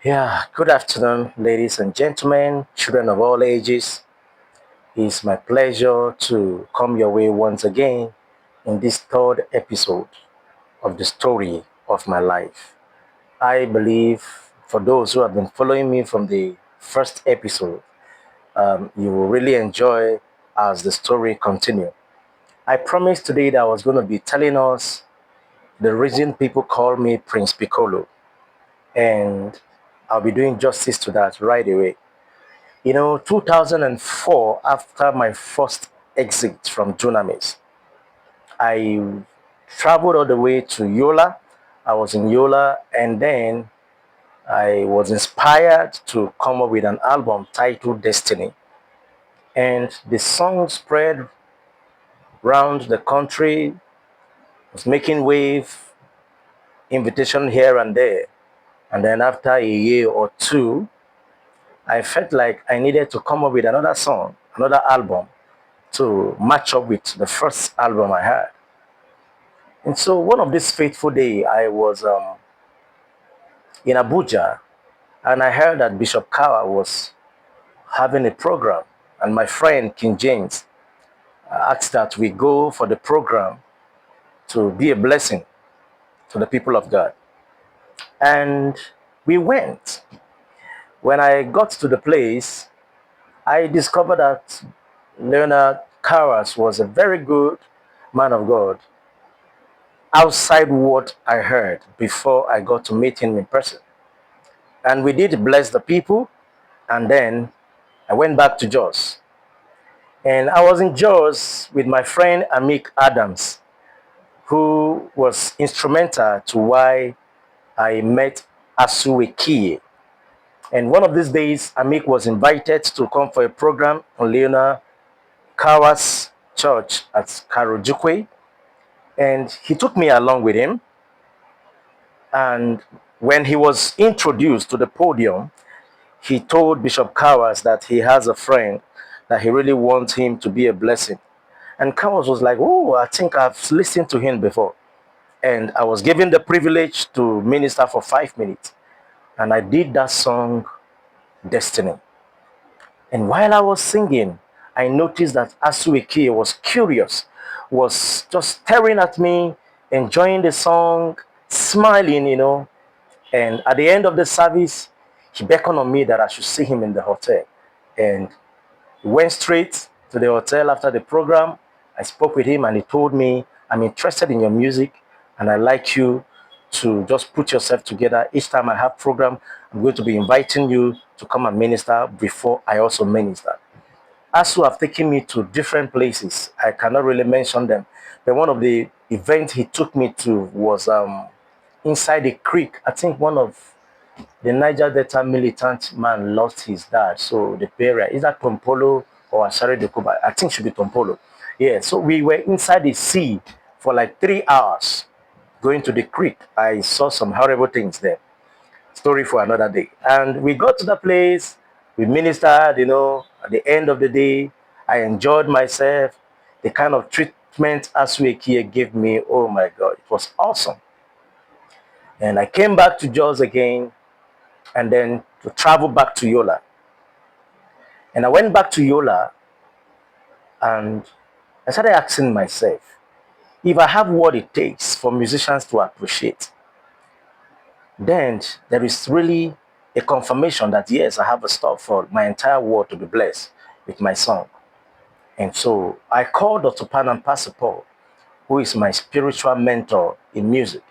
Yeah, good afternoon, ladies and gentlemen, children of all ages. It's my pleasure to come your way once again in this third episode of the story of my life. I believe for those who have been following me from the first episode, you will really enjoy as the story continues. I promised today that I was going to be telling us the reason people call me Prince Piccolo, and I'll be doing justice to that right away. 2004, after my first exit from Dunamis, I traveled all the way to Yola. I was in Yola, and then I was inspired to come up with an album titled Destiny. And the song spread around the country, was making wave, invitation here and there. And then after a year or two, I felt like I needed to come up with another song, another album to match up with the first album I had. And so one of these fateful day, I was in Abuja, and I heard that Bishop Kawa was having a program, and my friend King James asked that we go for the program to be a blessing to the people of God. And we went. When I got to the place, I discovered that Leonard Karas was a very good man of God outside what I heard before I got to meet him in person. And we did bless the people, and then I went back to Jos. And I was in Jos with my friend Amik Adams, who was instrumental to why I met Asuekie. And one of these days, Amik was invited to come for a program on Leona Kawas Church at Karojukwe. And he took me along with him. And when he was introduced to the podium, he told Bishop Kawas that he has a friend that he really wants him to be a blessing. And Kawas was like, oh, I think I've listened to him before. And I was given the privilege to minister for 5 minutes. And I did that song, Destiny. And while I was singing, I noticed that Asuiki was curious, was just staring at me, enjoying the song, smiling. And at the end of the service, he beckoned on me that I should see him in the hotel. And we went straight to the hotel after the program. I spoke with him and he told me, I'm interested in your music and I'd like you to just put yourself together. Each time I have program, I'm going to be inviting you to come and minister before I also minister. ASU have taken me to different places. I cannot really mention them. But one of the events he took me to was inside a creek. I think one of the Niger Delta militant man lost his dad. So the burial, is that Tompolo or Asare de Kuba? I think it should be Tompolo. Yeah, so we were inside the sea for like 3 hours going to the creek. I saw some horrible things there. Story for another day. And we got to the place, we ministered, at the end of the day, I enjoyed myself. The kind of treatment Asuekie gave me, oh my God, it was awesome. And I came back to Jos again and then to travel back to Yola. And I went back to Yola and I started asking myself, if I have what it takes for musicians to appreciate, then there is really a confirmation that yes, I have a stuff for my entire world to be blessed with my song. And so I called Dr. Panam Pasipol, who is my spiritual mentor in music.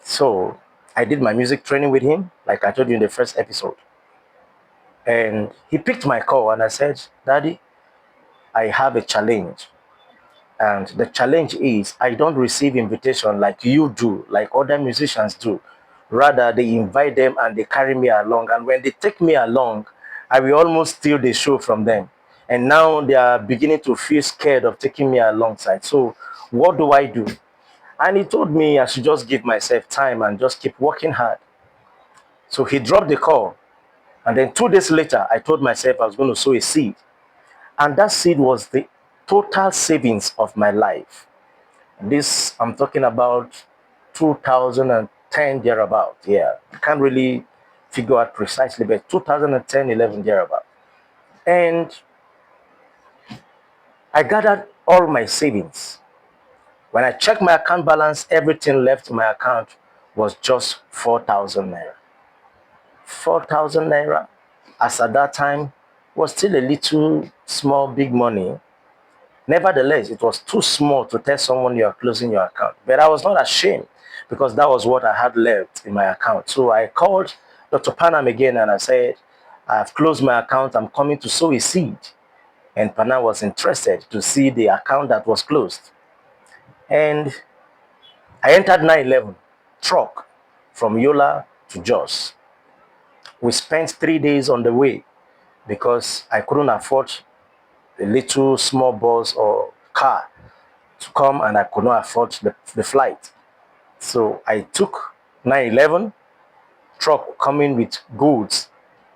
So I did my music training with him, like I told you in the first episode. And he picked my call and I said, Daddy, I have a challenge. And the challenge is I don't receive invitation like you do, like other musicians do. Rather, they invite them and they carry me along. And when they take me along, I will almost steal the show from them. And now they are beginning to feel scared of taking me alongside. So what do I do? And he told me I should just give myself time and just keep working hard. So he dropped the call. And then 2 days later, I told myself I was going to sow a seed. And that seed was the total savings of my life. This, I'm talking about 2003. 10 thereabout. Yeah, I can't really figure out precisely, but 2010, 11 thereabout. And I gathered all my savings. When I checked my account balance, everything left in my account was just 4,000 naira. 4,000 naira, as at that time, was still a little small, big money. Nevertheless, it was too small to tell someone you are closing your account. But I was not ashamed because that was what I had left in my account. So I called Dr. Panam again and I said, I've closed my account. I'm coming to sow a seed. And Panam was interested to see the account that was closed. And I entered 911 truck from Yola to Jos. We spent 3 days on the way because I couldn't afford a little small bus or car to come, and I could not afford the flight. So I took 911 truck coming with goods,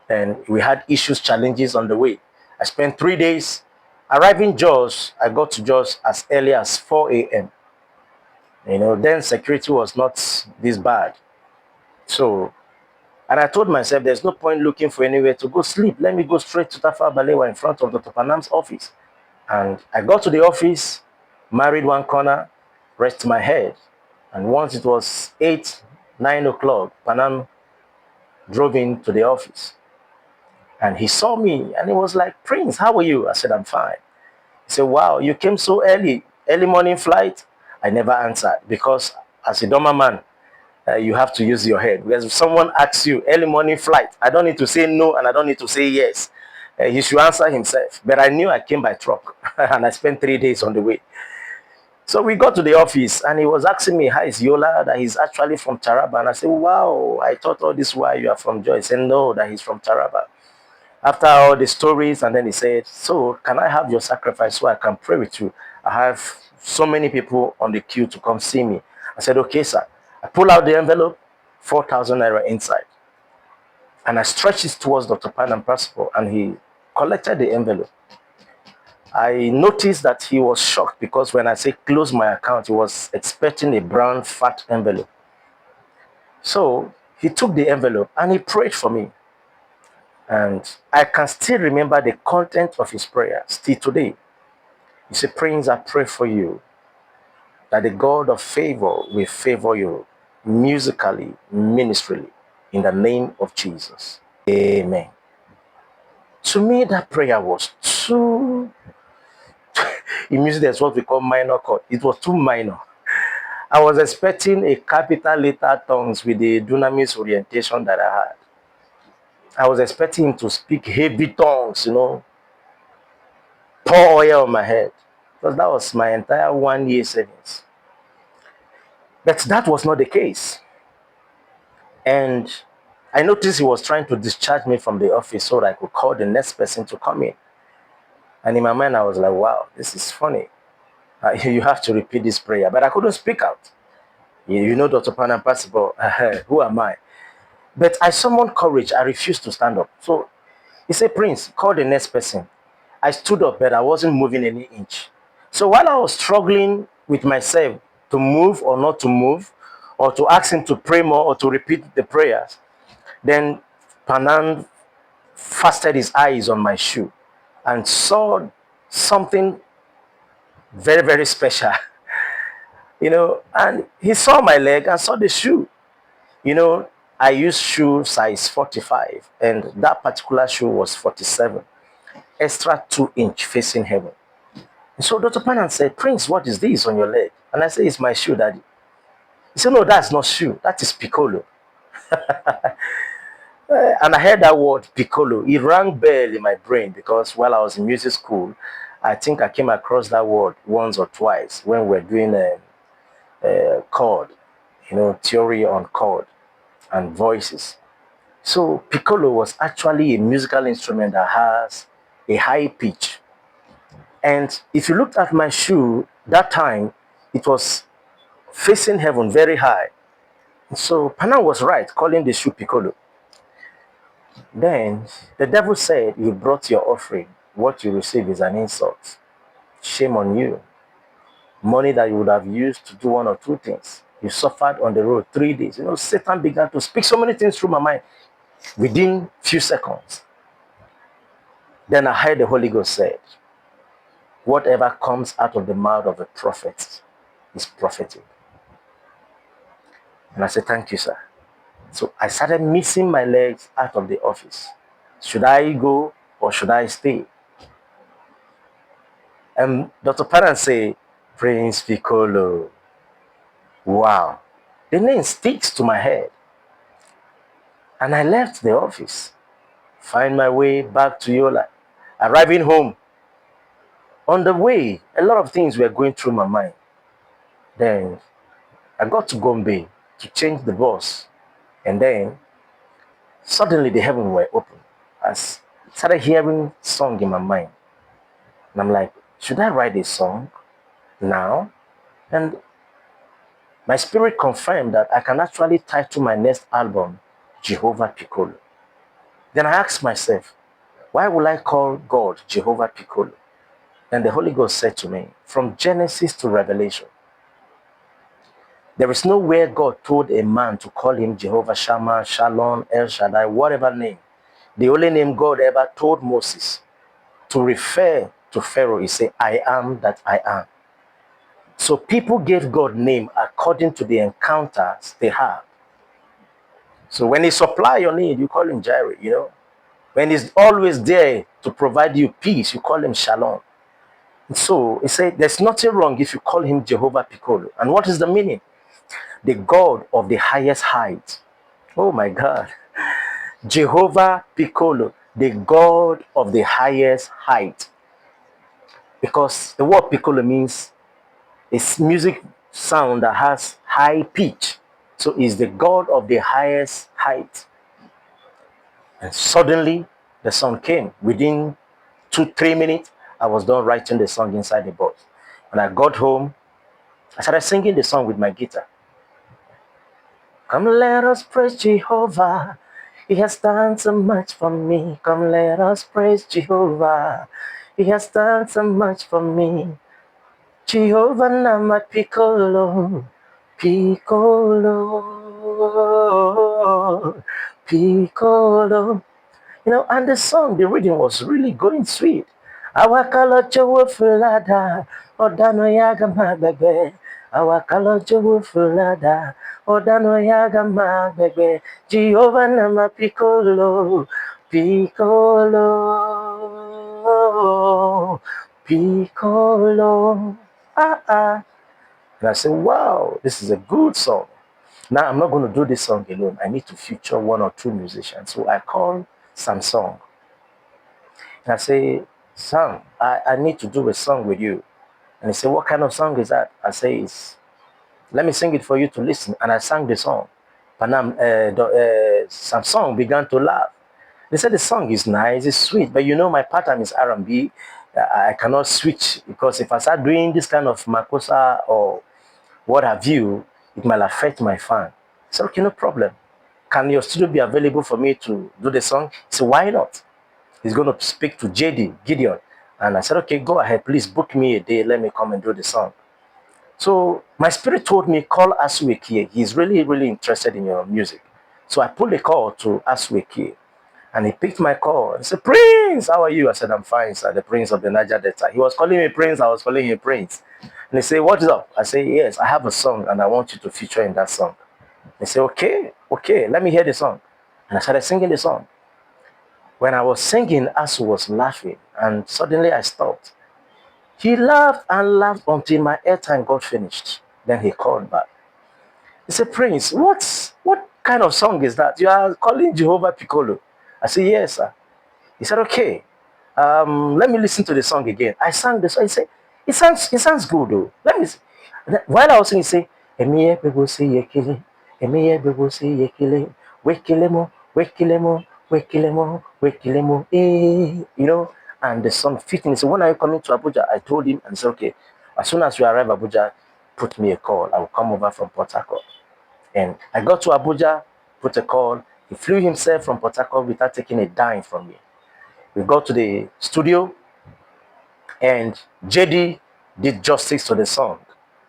and we had issues, challenges on the way. I spent 3 days. Arriving Jos, I got to Jos as early as 4 a.m. Then security was not this bad. So, and I told myself, there's no point looking for anywhere to go sleep. Let me go straight to Tafawa Balewa in front of Dr. Panam's office. And I got to the office, married one corner, rest my head. And once it was 8, 9 o'clock, Panam drove into the office. And he saw me and he was like, Prince, how are you? I said, I'm fine. He said, wow, you came so early morning flight? I never answered because as a Doma man, you have to use your head. Because if someone asks you early morning flight, I don't need to say no and I don't need to say yes. He should answer himself. But I knew I came by truck and I spent 3 days on the way. So we got to the office and he was asking me, how is Yola? That he's actually from Taraba. And I said, wow, I thought all this while you are from Joy. He said, no, that he's from Taraba. After all the stories, and then he said, so can I have your sacrifice so I can pray with you? I have so many people on the queue to come see me. I said, okay, sir. I pull out the envelope, 4,000 naira inside. And I stretched it towards Dr. Panam Principal, and he collected the envelope. I noticed that he was shocked because when I say close my account, he was expecting a brown, fat envelope. So he took the envelope and he prayed for me. And I can still remember the content of his prayer still today. He said, Prince, I pray for you that the God of favor will favor you musically, ministerially, in the name of Jesus. Amen. To me, that prayer was too, in music, there's what we call minor chord. It was too minor. I was expecting a capital letter tongues with the dunamis orientation that I had. I was expecting him to speak heavy tongues, pour oil on my head. Because that was my entire 1 year savings. But that was not the case. And I noticed he was trying to discharge me from the office so that I could call the next person to come in. And in my mind, I was like, wow, this is funny. You have to repeat this prayer. But I couldn't speak out. Dr. Panam Principal, who am I? But I summoned courage. I refused to stand up. So he said, Prince, call the next person. I stood up, but I wasn't moving any inch. So while I was struggling with myself to move or not to move, or to ask him to pray more or to repeat the prayers, then Panam fastened his eyes on my shoe and saw something very, very special. And he saw my leg and saw the shoe. I used shoe size 45, and that particular shoe was 47, extra 2-inch facing heaven. And so Dr. Panam said, Prince, what is this on your leg? And I said, it's my shoe, Daddy. He said, no, that's not shoe. That is piccolo. And I heard that word piccolo. It rang bell in my brain because while I was in music school, I think I came across that word once or twice when we were doing a chord, theory on chord and voices. So piccolo was actually a musical instrument that has a high pitch. And if you looked at my shoe, that time, it was facing heaven very high. So Panam was right, calling the shoe piccolo. Then the devil said, you brought your offering. What you receive is an insult. Shame on you. Money that you would have used to do one or two things. You suffered on the road 3 days. Satan began to speak so many things through my mind within few seconds. Then I heard the Holy Ghost said, whatever comes out of the mouth of a prophet is prophetic. And I said, thank you, sir. So I started missing my legs out of the office. Should I go or should I stay? And Dr. Parent said, Prince Piccolo. Wow. The name sticks to my head. And I left the office, find my way back to Yola. Arriving home, on the way, a lot of things were going through my mind. Then I got to Gombe to change the bus. And then suddenly the heaven were open. I started hearing song in my mind. And I'm like, should I write a song now? And my spirit confirmed that I can actually title my next album Jehovah Piccolo. Then I asked myself, why will I call God Jehovah Piccolo? And the Holy Ghost said to me, from Genesis to Revelation, there is nowhere God told a man to call him Jehovah Shammah, Shalom, El Shaddai, whatever name. The only name God ever told Moses to refer to Pharaoh, he said, I am that I am. So people gave God name according to the encounters they have. So when he supply your need, you call him Jireh, When he's always there to provide you peace, you call him Shalom. So he said, there's nothing wrong if you call him Jehovah Piccolo. And what is the meaning? The God of the highest height. Oh my God. Jehovah Piccolo, the God of the highest height. Because the word Piccolo means it's music sound that has high pitch. So he's the God of the highest height. And suddenly the song came. Within 2-3 minutes, I was done writing the song inside the bus. When I got home, I started singing the song with my guitar. Come let us praise Jehovah. He has done so much for me. Come let us praise Jehovah. He has done so much for me. Jehovah Nama Piccolo. Piccolo. Piccolo. And the song, the reading was really going sweet. Awakalocho fulada, odano yaga magbegbe. Awakalocho fulada, odano yaga magbegbe. Jehovah Nama Piccolo, Piccolo, Piccolo. And I said, wow, this is a good song. Now I'm not going to do this song alone. I need to feature 1 or 2 musicians. So I called Samsung. And I say, Sam, I need to do a song with you. And he said, what kind of song is that? I say, let me sing it for you to listen. And I sang the song. But now Samsung began to laugh. They said the song is nice, it's sweet, but my pattern is R&B. I cannot switch because if I start doing this kind of makosa or what have you, it might affect my fan. I said, okay, no problem. Can your studio be available for me to do the song? He said, why not? He's going to speak to JD, Gideon. And I said, okay, go ahead, please book me a day. Let me come and do the song. So my spirit told me, call Asuekie. He's really, really interested in your music. So I pulled a call to Asuekie. And he picked my call and said, Prince, how are you? I said, I'm fine, sir, the Prince of the Niger Delta. He was calling me Prince, I was calling him Prince. And he said, what is up? I said, yes, I have a song and I want you to feature in that song. He said, okay, let me hear the song. And I started singing the song. When I was singing, Asu was laughing and suddenly I stopped. He laughed and laughed until my airtime got finished. Then he called back. He said, Prince, what kind of song is that? You are calling Jehovah Piccolo. I said, yes, sir. He said, okay, let me listen to the song again. I sang the song. He said, it sounds good, though. Let me see. While I was singing, he said, Emiye bebo se yekile, Emiye bebo se yekile, wekilemo, wekilemo, wekilemo, wekilemo, and the song fitting. He said, when are you coming to Abuja? I told him, and he said, okay, as soon as you arrive Abuja, put me a call. I will come over from Port Harcourt. And I got to Abuja, put a call. He flew himself from Port Harcourt without taking a dime from me. We got to the studio and JD did justice to the song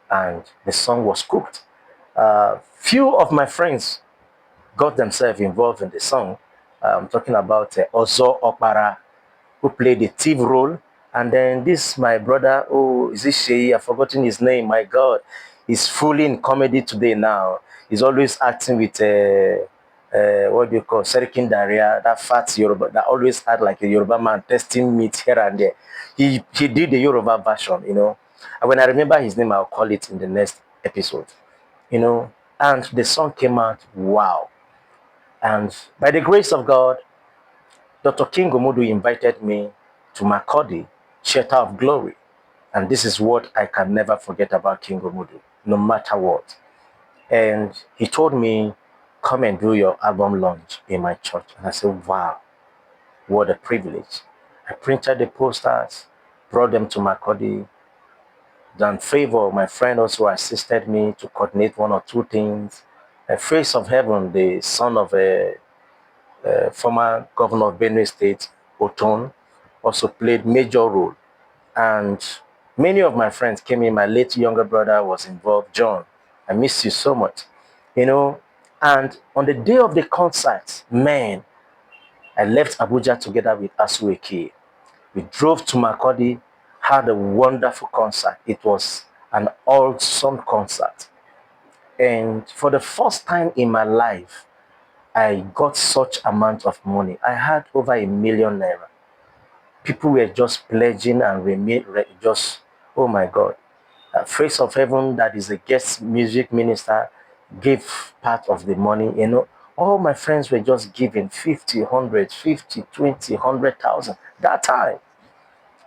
and the song was cooked. Few of my friends got themselves involved in the song. I'm talking about Ozo Okpara, who played the thief role. And then this, my brother, oh, is this Shei? I've forgotten his name. My God, he's fully in comedy today now. He's always acting with, what do you call, Serikin Daria, that fat Yoruba, that always had like a Yoruba man testing meat here and there. He did the Yoruba version, you know. And when I remember his name, I'll call it in the next episode, you know. And the song came out, wow. And by the grace of God, Dr. King Omodu invited me to Makodi, Shelter of Glory. And this is what I can never forget about King Omodu, no matter what. And he told me, come and do your album launch in my church. And I said, wow, what a privilege. I printed the posters, brought them to Makodi. Dan Favor, my friend, also assisted me to coordinate one or two things. Face of Heaven, the son of a former governor of Benue State, Oton, also played major role. And many of my friends came in. My late younger brother was involved. John, I miss you so much. You know, and on the day of the concert, man, I left Abuja together with Asueke. We drove to Makodi, had a wonderful concert. It was an awesome concert. And for the first time in my life, I got such amount of money. I had over 1 million naira. People were just pledging and just, oh my God. Face of Heaven, that is a guest music minister, gave part of the money. You know, all my friends were just giving 50, 100, 50, 20, 100,000. That time,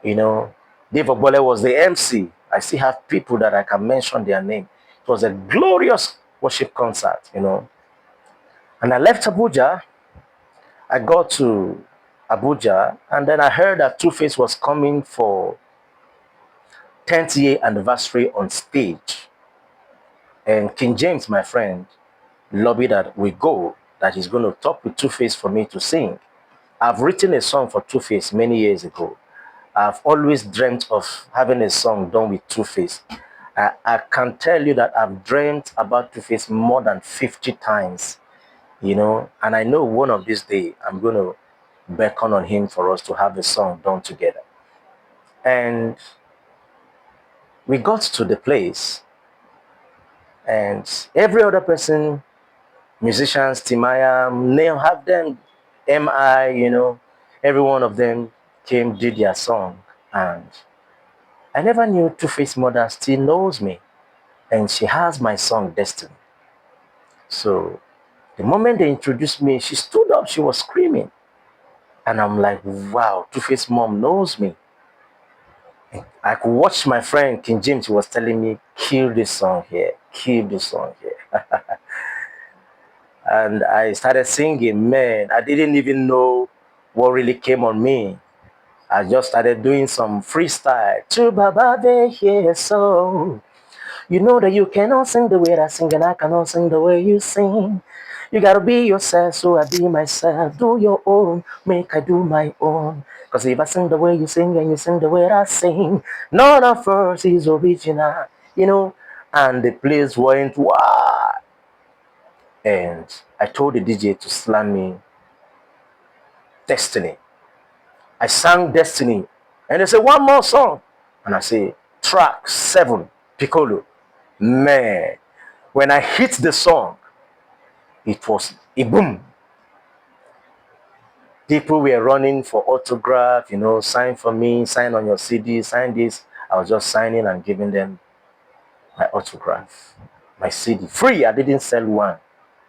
you know, Dave Ogbole was the MC. I still have people that I can mention their name. It was a glorious worship concert, you know. And I left Abuja. I got to Abuja, and then I heard that Two Face was coming for 10th year anniversary on stage. And King James, my friend, lobbied that we go, that he's going to talk with Two Face for me to sing. I've written a song for Two Face many years ago. I've always dreamt of having a song done with Two Face. I can tell you that I've dreamt about Two Face more than 50 times, you know, and I know one of these days I'm going to beckon on him for us to have a song done together. And we got to the place, and every other person, musicians, Timaya, Neil, have them, MI, you know, every one of them came, did their song. And I never knew Two Face Mother still knows me, and she has my song Destiny. So the moment they introduced me, she stood up, she was screaming. And I'm like, wow, Two Face Mom knows me. I could watch my friend King James, he was telling me, kill this song here, kill this song here. And I started singing, man, I didn't even know what really came on me. I just started doing some freestyle. To Baba they hear so. You know that you cannot sing the way I sing, and I cannot sing the way you sing. You gotta be yourself, so I be myself. Do your own, make I do my own. Cause if I sing the way you sing and you sing the way I sing, none of us is original, you know. And the place went wild. And I told the DJ to slam me Destiny. I sang Destiny. And they said, one more song. And I say, track 7, Piccolo. Man, when I hit the song, it was a boom. People were running for autograph, you know, sign for me, sign on your CD, sign this. I was just signing and giving them my autograph, my CD. Free, I didn't sell one.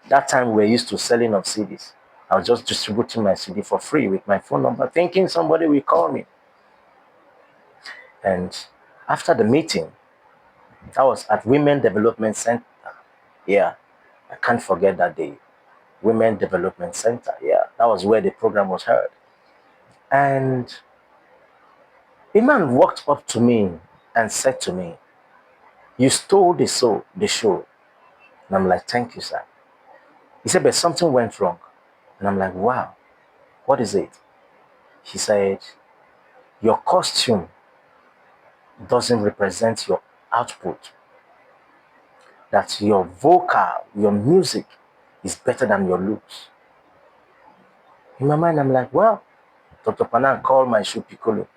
That time we were used to selling of CDs. I was just distributing my CD for free with my phone number, thinking somebody will call me. And after the meeting, that was at Women Development Center. Yeah, I can't forget that day. Women Development Center. Yeah, that was where the program was held. And a man walked up to me and said to me, you stole the show. And I'm like, thank you, sir. He said, but something went wrong. And I'm like, wow, what is it? He said, your costume doesn't represent your output. that your vocal, your music is better than your looks. In my mind, I'm like, well, Dr. Panan called my shoe Piccolo.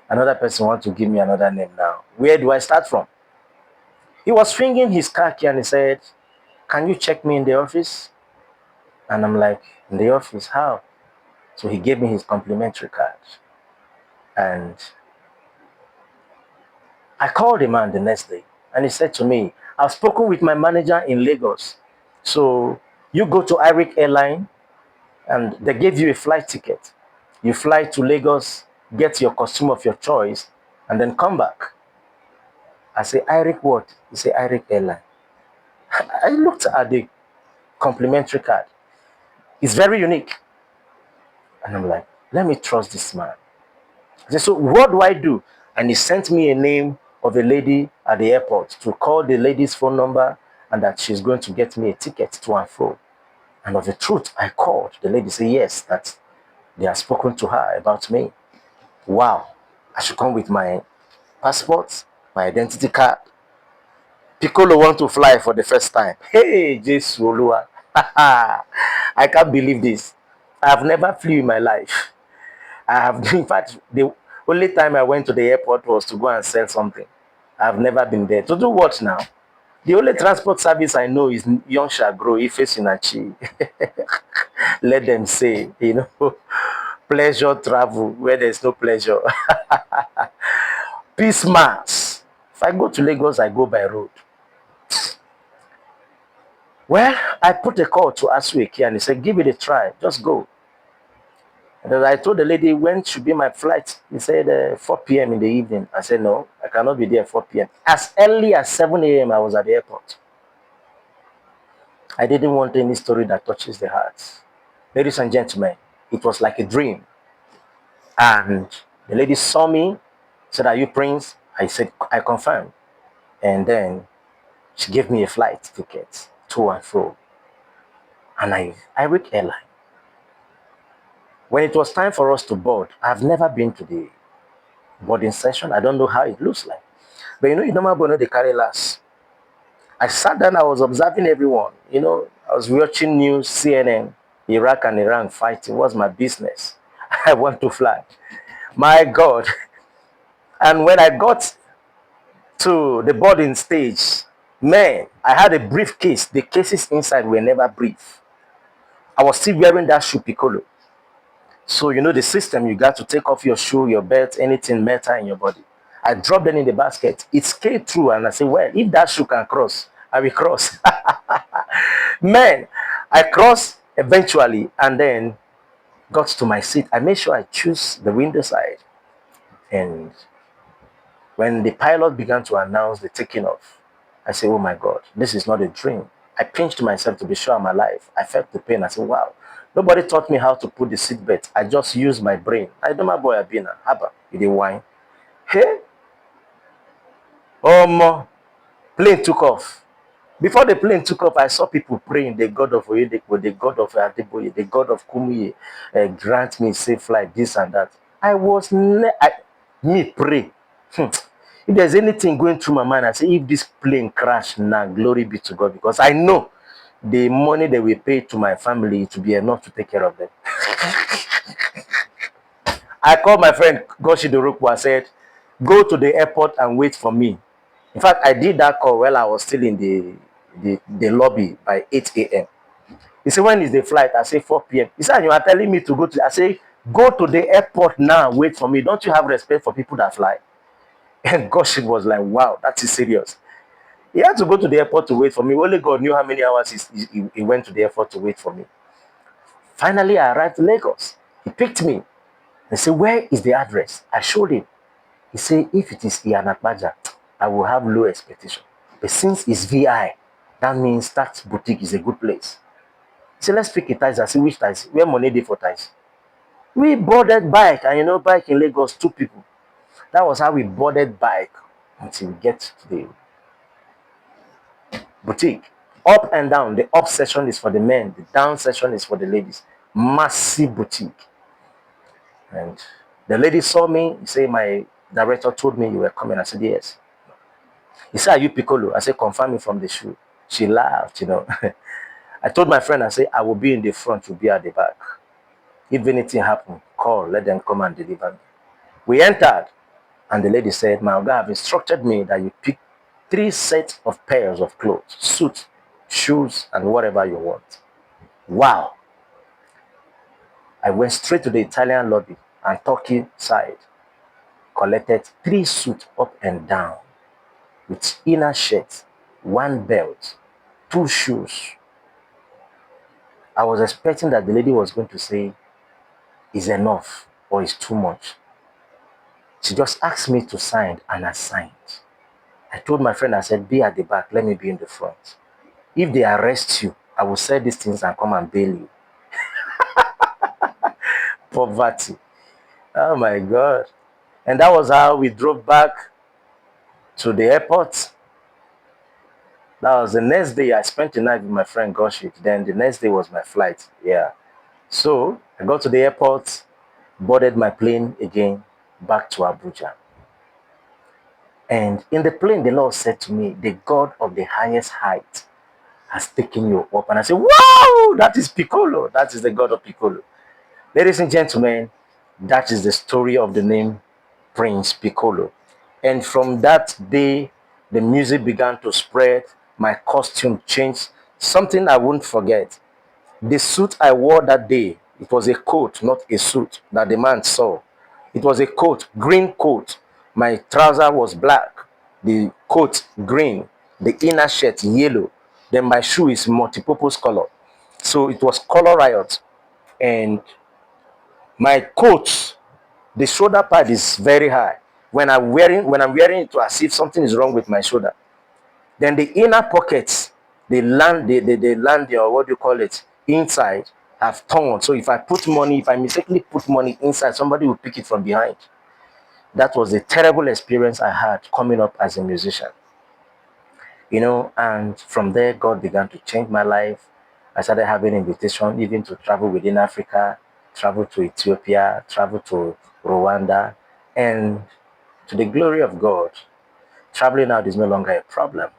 Another person wants to give me another name now. Where do I start from? He was swinging his car key and he said, can you check me in the office? And I'm like, in the office, how? So he gave me his complimentary card. And I called the man the next day and he said to me, I've spoken with my manager in Lagos. So you go to Iric Airline and they gave you a flight ticket. You fly to Lagos, get your costume of your choice, and then come back. I say, Iric what? He say, Iric Airline. I looked at the complimentary card. It's very unique. And I'm like, let me trust this man. I said, so what do I do? And he sent me a name of a lady at the airport to call the lady's phone number and that she's going to get me a ticket to and fro. And of the truth, I called. The lady said, yes, that they have spoken to her about me. Wow. I should come with my passport, my identity card. Piccolo want to fly for the first time. Hey, Jesus Olua. I can't believe this. I've never flew in my life. I have, in fact, the only time I went to the airport was to go and sell something. I've never been there. To do what now? The only transport service I know is Young Shagro, Ife Sinachi. Let them say, pleasure travel where there's no pleasure. Peace Mass. If I go to Lagos, I go by road. Well, I put a call to Asueki and he said, give it a try. Just go. And I told the lady, when should be my flight? He said, 4 p.m. in the evening. I said, no, I cannot be there at 4 p.m. As early as 7 a.m., I was at the airport. I didn't want any story that touches the heart. Ladies and gentlemen, it was like a dream. And the lady saw me, said, are you Prince? I said, I confirm. And then she gave me a flight ticket to and fro. And I reached airline. When it was time for us to board, I've never been to the boarding session. I don't know how it looks like. But you normally they carry last. I sat down, I was observing everyone. I was watching news, CNN, Iraq and Iran fighting. What's my business? I want to fly. My God. And when I got to the boarding stage, man, I had a briefcase. The cases inside were never brief. I was still wearing that shoe Piccolo. So, the system, you got to take off your shoe, your belt, anything metal in your body. I dropped them in the basket. It scaled through and I said, well, if that shoe can cross, I will cross. Man, I crossed eventually and then got to my seat. I made sure I choose the window side. And when the pilot began to announce the taking off, I said, oh my God, this is not a dream. I pinched myself to be sure I'm alive. I felt the pain. I said, wow. Nobody taught me how to put the seatbelt. I just used my brain. I don't my boy Abina. Haba, you did wine. Hey, plane took off. Before the plane took off, I saw people praying, the God of Oyedepo, the God of Adeboye, the God of Kumuye, grant me safe flight, this and that. I was, me pray. If there's anything going through my mind, I say, if this plane crash, now glory be to God, because I know the money that we pay to my family to be enough to take care of them. I called my friend Goshi Dorukwu. I said, go to the airport and wait for me. In fact, I did that call while I was still in the lobby by 8 a.m. He said, when is the flight? I say 4 p.m. He said, you are telling me to go to, I say, go to the airport now, wait for me. Don't you have respect for people that fly? And Goshi was like, wow, that is serious. He had to go to the airport to wait for me. Only God knew how many hours he went to the airport to wait for me. Finally, I arrived in Lagos. He picked me. He said, where is the address? I showed him. He said, if it is Iyanakbaja, I will have low expectation. But since it's VI, that means that boutique is a good place. He said, let's pick a taxi. I said, which taxi? Where money day for taxi? We boarded bike. And bike in Lagos, 2 people. That was how we boarded bike until we get to the boutique. Up and down. The up section is for the men. The down section is for the ladies. Massive boutique. And the lady saw me. He said, my director told me you were coming. I said, yes. He said, are you Piccolo? I said, confirm me from the shoe. She laughed, you know. I told my friend, I said, I will be in the front, you'll be at the back. If anything happen, call, let them come and deliver me. We entered, and the lady said, my God have instructed me that you pick 3 sets of pairs of clothes, suit, shoes, and whatever you want. Wow. I went straight to the Italian lobby and Turkey side, collected 3 suits up and down with inner shirt, 1 belt, 2 shoes. I was expecting that the lady was going to say, is enough or is too much. She just asked me to sign, and I signed. I told my friend, I said, be at the back, let me be in the front. If they arrest you, I will sell these things and come and bail you. Poverty. Oh my God. And that was how we drove back to the airport. That was the next day. I spent the night with my friend Goshik. Then the next day was my flight. Yeah. So I got to the airport, boarded my plane again, back to Abuja. And in the plane, the Lord said to me, the God of the highest height has taken you up. And I said, wow, that is Piccolo. That is the God of Piccolo. Ladies and gentlemen, that is the story of the name Prince Piccolo. And from that day, the music began to spread. My costume changed. Something I won't forget. The suit I wore that day, it was a coat, not a suit that the man saw. It was a coat, green coat. My trouser was black, the coat green, the inner shirt yellow. Then my shoe is multi-purpose color. So it was color riot. And my coat, the shoulder pad is very high. When I'm wearing it to as if something is wrong with my shoulder. Then the inner pockets, they land or what do you call it, inside have torn. So if I mistakenly put money inside, somebody will pick it from behind. That was a terrible experience I had coming up as a musician. And from there, God began to change my life. I started having invitation even to travel within Africa, travel to Ethiopia, travel to Rwanda, and to the glory of God, traveling out is no longer a problem.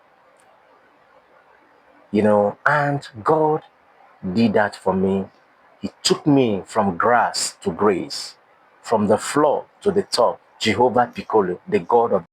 And God did that for me. He took me from grass to grace, from the floor to the top. Jehovah Piccolo, the God of